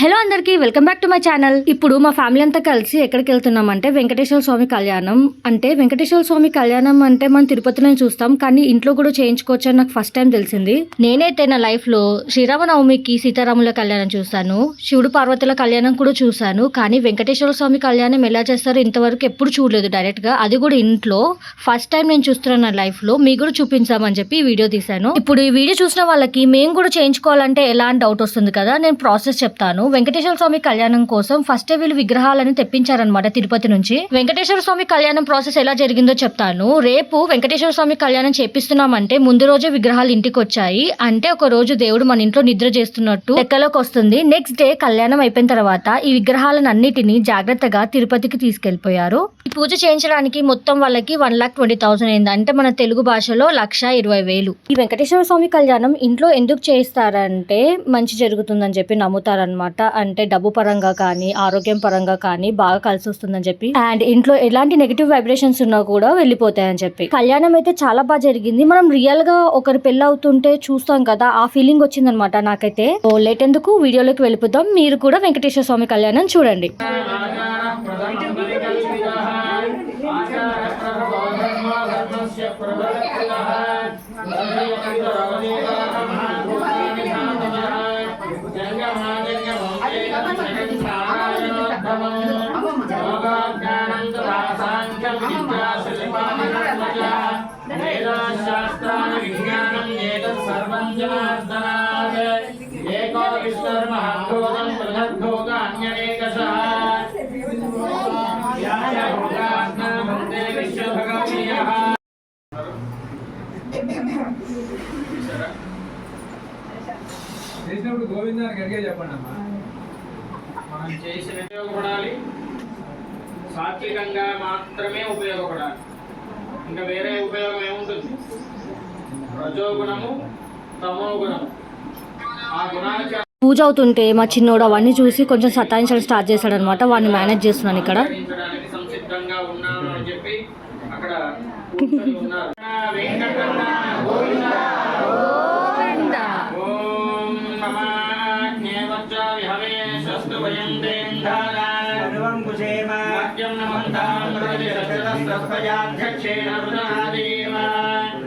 Hello అందరికీ welcome back to my channel. ఇప్పుడు మా ఫ్యామిలీ అంతా కలిసి ఎక్కడికి వెళ్తున్నామంటే వెంకటేశ్వర స్వామి కళ్యాణం. వెంకటేశ్వర స్వామి కళ్యాణం అంటే మనం తిరుపతిలో చూస్తాం, కానీ ఇంట్లో కూడా చేయించుకోవచ్చు అని నాకు ఫస్ట్ టైం తెలిసింది. నేనైతే నా లైఫ్ లో శ్రీరామనవమికి సీతారాముల కళ్యాణం చూసాను, శివుడు పార్వతుల కళ్యాణం కూడా చూసాను, కానీ వెంకటేశ్వర స్వామి కళ్యాణం ఎలా చేస్తారో ఇంతవరకు ఎప్పుడు చూడలేదు డైరెక్ట్ గా. అది కూడా ఇంట్లో ఫస్ట్ టైం నేను చూస్తున్నాను నా లైఫ్ లో. మీకు కూడా చూపించామని చెప్పి ఈ వీడియో తీశాను. ఇప్పుడు ఈ వీడియో చూసిన వాళ్ళకి మేము కూడా చేయించుకోవాలంటే ఎలా అని డౌట్ వస్తుంది కదా, నేను ప్రాసెస్ చెప్తాను. వెంకటేశ్వర స్వామి కళ్యాణం కోసం ఫస్ట్ వీళ్ళు విగ్రహాలను తెప్పించారనమాట తిరుపతి నుంచి. వెంకటేశ్వర స్వామి కళ్యాణం ప్రాసెస్ ఎలా జరిగిందో చెప్తాను. రేపు వెంకటేశ్వర స్వామి కళ్యాణం చేపిస్తున్నామంటే ముందు రోజే విగ్రహాలు ఇంటికి వచ్చాయి. అంటే ఒక రోజు దేవుడు మన ఇంట్లో నిద్ర చేస్తున్నట్టు లెక్కలోకి వస్తుంది. నెక్స్ట్ డే కళ్యాణం అయిపోయిన తర్వాత ఈ విగ్రహాలను అన్నిటిని జాగ్రత్తగా తిరుపతికి తీసుకెళ్లిపోయారు. ఈ పూజ చేయించడానికి మొత్తం వాళ్ళకి 1,20,000 అయింది. అంటే మన తెలుగు భాషలో 1,20,000. ఈ వెంకటేశ్వర స్వామి కళ్యాణం ఇంట్లో ఎందుకు చేయిస్తారంటే మంచి జరుగుతుందని చెప్పి నమ్ముతారనమాట. అంటే డబ్బు పరంగా కానీ ఆరోగ్యం పరంగా కానీ బాగా కలిసి వస్తుందని చెప్పి, అండ్ ఇంట్లో ఎలాంటి నెగిటివ్ వైబ్రేషన్స్ ఉన్నా కూడా వెళ్ళిపోతాయని చెప్పి. కళ్యాణం అయితే చాలా బాగా జరిగింది. మనం రియల్ గా ఒకరి పెళ్లి అవుతుంటే చూస్తాం కదా, ఆ ఫీలింగ్ వచ్చిందనమాట నాకైతే. లేట్ ఎందుకు వీడియోలోకి వెళ్ళిపోతాం. మీరు కూడా వెంకటేశ్వర స్వామి కళ్యాణం చూడండి. చేసినప్పుడు గోవిందాన్ని గట్టిగా చెప్పండి అమ్మా. మనం చేసిన ఉపయోగపడాలి, సాత్వికంగా మాత్రమే ఉపయోగపడాలి. ఇంకా వేరే ఉపయోగం ఏముంటుంది? రజోగుణము, తమోగుణము, ఆ గుణానికి పూజ అవుతుంటే మా చిన్నోడు అవన్నీ చూసి కొంచెం సతాయించడం స్టార్ట్ చేశాడు అనమాట. వాడిని మేనేజ్ చేస్తున్నాను ఇక్కడ. సంసిద్ధంగా ఉన్నాను అని చెప్పి అక్కడ కూర్చొని ఉన్నారు. వెంకటరమణ గోవింద గోవింద. ఓం నమః విహవే శస్త్ర వయందేంధారా సర్వం కుశేమ మధ్యం నమంతాం ప్రతి సత్యదస్తస్పయాధ్యక్షేణ వృణాదేవ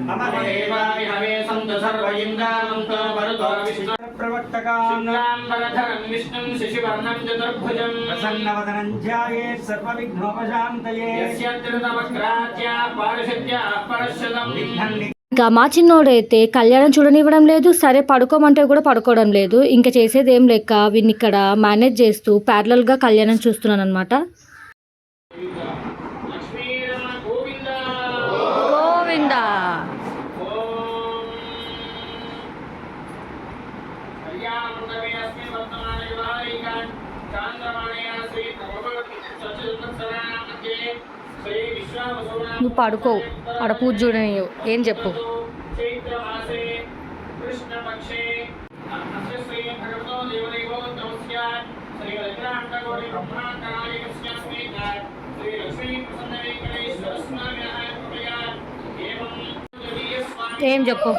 మమ దేవా విహవే సంత సర్వ ఇంద్రామంతో వరుతో విష్ణు శుక్లాంబరధరం విష్ణుం శశివర్ణం చతుర్భుజం ప్రసన్నవదనం ధ్యాయేత్ సర్వవిఘ్నోపశాంతయే యస్య త్రితమగ్రాజ్య పారిషద్య పరశుదం విఘ్నం. ఇంకా మా చిన్నోడైతే కళ్యాణం చూడనివ్వడం లేదు, సరే పడుకోమంటే కూడా పడుకోవడం లేదు. ఇంకా చేసేది ఏం లేక వీడిని ఇక్కడ మేనేజ్ చేస్తూ ప్యారలల్ గా కళ్యాణం చూస్తున్నాను అనమాట. గోవిందా నువ్వు పడుకో, ఆడ పూజ చూడని ఏం చెప్పు. ఏం చెప్పు.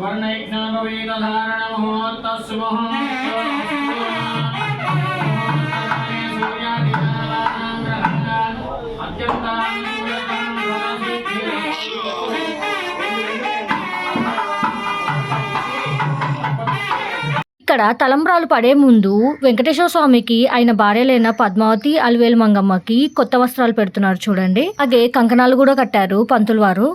ఇక్కడ తలంబ్రాలు పడే ముందు వెంకటేశ్వర స్వామికి ఆయన భార్యలైన పద్మావతి అలివేలు మంగమ్మకి కొత్త వస్త్రాలు పెడుతున్నారు చూడండి. అలాగే కంకణాలు కూడా కట్టారు పంతులు వారు.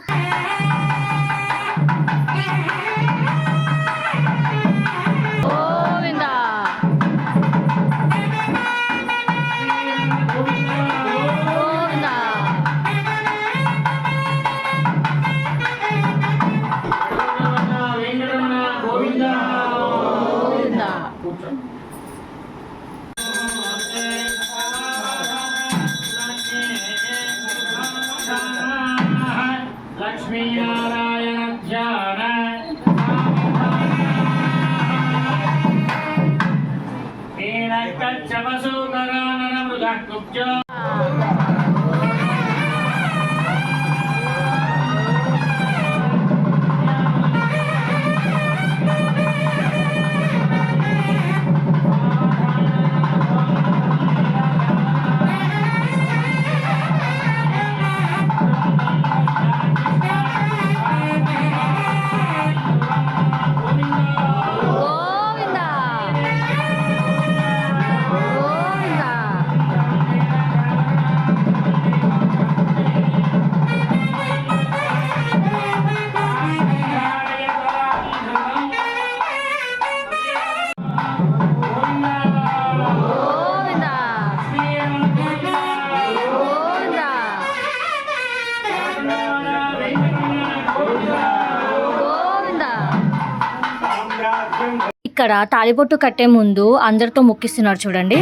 లక్ష్మీనారాయణ ధ్యాన ఇక్కడ తాలిబొట్టు కట్టే ముందు అందరితో మొక్కిస్తున్నారు చూడండి.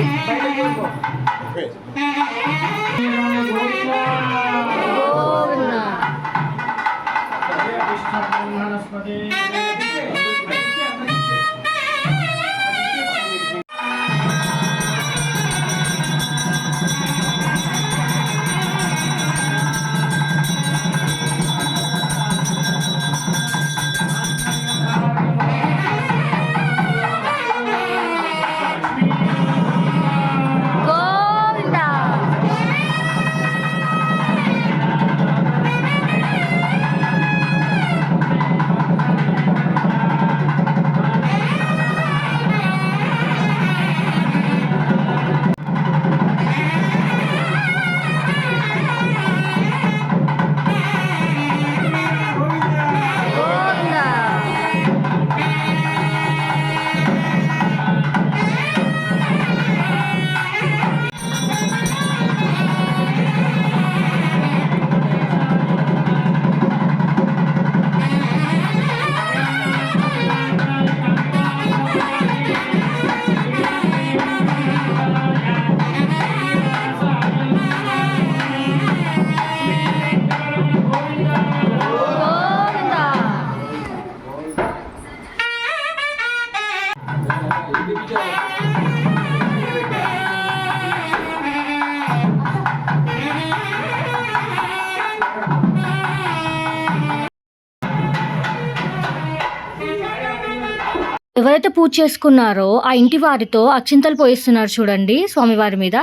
ఎవరైతే పూజ చేసుకున్నారో ఆ ఇంటి వారితో అక్షింతలు పోయిస్తున్నారు చూడండి స్వామివారి మీద.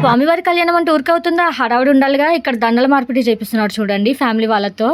స్వామివారి కళ్యాణం అంటే ఊరికే అవుతుందా, హడావుడి ఉండాలిగా. ఇక్కడ దండల మార్పిడి చేపిస్తున్నారు చూడండి ఫ్యామిలీ వాళ్ళతో.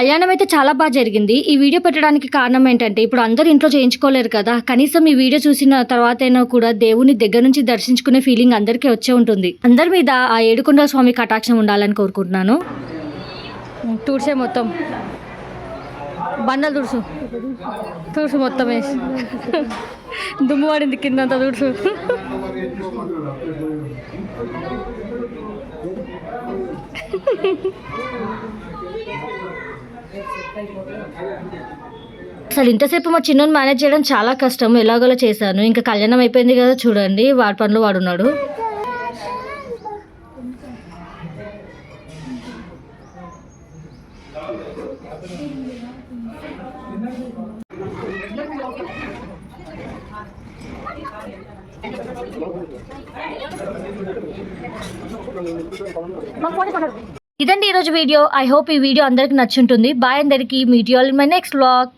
కళ్యాణం అయితే చాలా బాగా జరిగింది. ఈ వీడియో పెట్టడానికి కారణం ఏంటంటే ఇప్పుడు అందరూ ఇంట్లో చేయించుకోలేరు కదా, కనీసం ఈ వీడియో చూసిన తర్వాత అయినా కూడా దేవుని దగ్గర నుంచి దర్శించుకునే ఫీలింగ్ అందరికీ వచ్చే ఉంటుంది. అందరి మీద ఆ ఏడుకొండల స్వామి కటాక్షం ఉండాలని కోరుకుంటున్నాను. తుడిసే మొత్తం బండలు తుడుసు మొత్తం వేసి దుమ్ము పడింది కింద అంతా చూడు. అసలు ఇంతసేపు మా చిన్నోని మేనేజ్ చేయడం చాలా కష్టం, ఎలాగోలా చేశాను. ఇంకా కళ్యాణం అయిపోయింది కదా, చూడండి వాడి పనులు వాడున్నాడు. ఇదండి ఈరోజు వీడియో. ఐ హోప్ ఈ వీడియో అందరికి నచ్చుంటుంది. బాయ్ అందరికి. Meet you all in my next vlog.